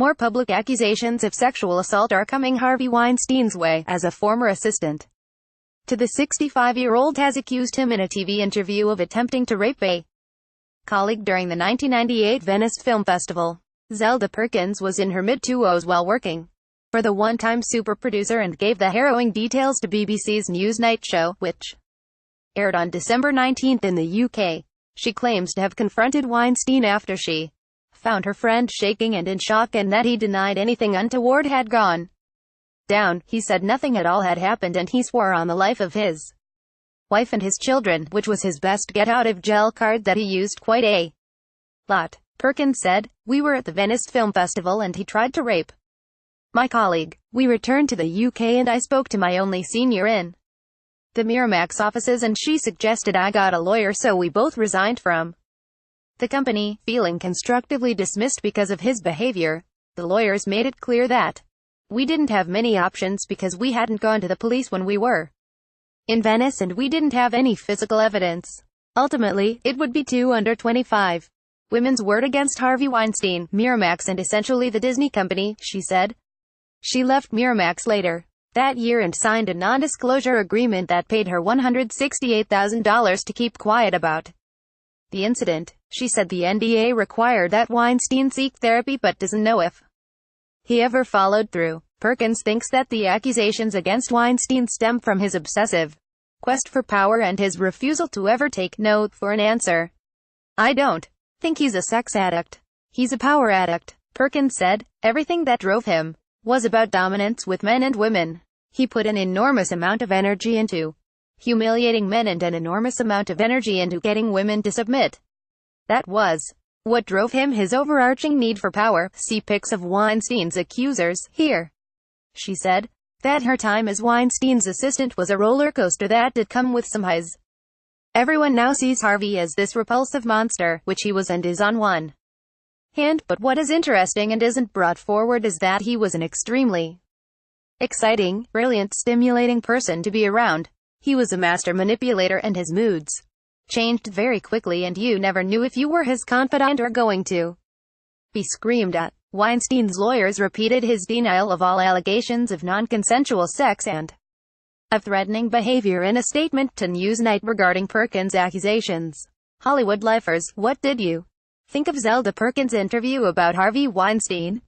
More public accusations of sexual assault are coming Harvey Weinstein's way, as a former assistant to the 65-year-old has accused him in a TV interview of attempting to rape a colleague during the 1998 Venice Film Festival. Zelda Perkins was in her mid-20s while working for the one-time super producer and gave the harrowing details to BBC's Newsnight show, which aired on December 19 in the UK. She claims to have confronted Weinstein after she found her friend shaking and in shock, and that he denied anything untoward had gone down. He said nothing at all had happened, and he swore on the life of his wife and his children, which was his best get-out-of-jail card that he used quite a lot. Perkins said, "We were at the Venice Film Festival and he tried to rape my colleague. We returned to the UK and I spoke to my only senior in the Miramax offices and she suggested I got a lawyer, so we both resigned from the company, feeling constructively dismissed because of his behavior. The lawyers made it clear that we didn't have many options because we hadn't gone to the police when we were in Venice and we didn't have any physical evidence. Ultimately, it would be 2 under 25 women's word against Harvey Weinstein, Miramax and essentially the Disney company," she said. She left Miramax later that year and signed a non-disclosure agreement that paid her $168,000 to keep quiet about the incident. She said the NDA required that Weinstein seek therapy but doesn't know if he ever followed through. Perkins thinks that the accusations against Weinstein stem from his obsessive quest for power and his refusal to ever take no for an answer. "I don't think he's a sex addict. He's a power addict," Perkins said. "Everything that drove him was about dominance with men and women. He put an enormous amount of energy into humiliating men and an enormous amount of energy into getting women to submit. That was what drove him, his overarching need for power. See pics of Weinstein's accusers here," she said. That her time as Weinstein's assistant was a roller coaster that did come with some highs. Everyone now sees Harvey as this repulsive monster, which he was and is on one hand, but what is interesting and isn't brought forward is that he was an extremely exciting, brilliant, stimulating person to be around. He was a master manipulator and his moods changed very quickly and you never knew if you were his confidant or going to be screamed at. Weinstein's lawyers repeated his denial of all allegations of non-consensual sex and of threatening behavior in a statement to Newsnight regarding Perkins' accusations. Hollywood lifers, what did you think of Zelda Perkins' interview about Harvey Weinstein?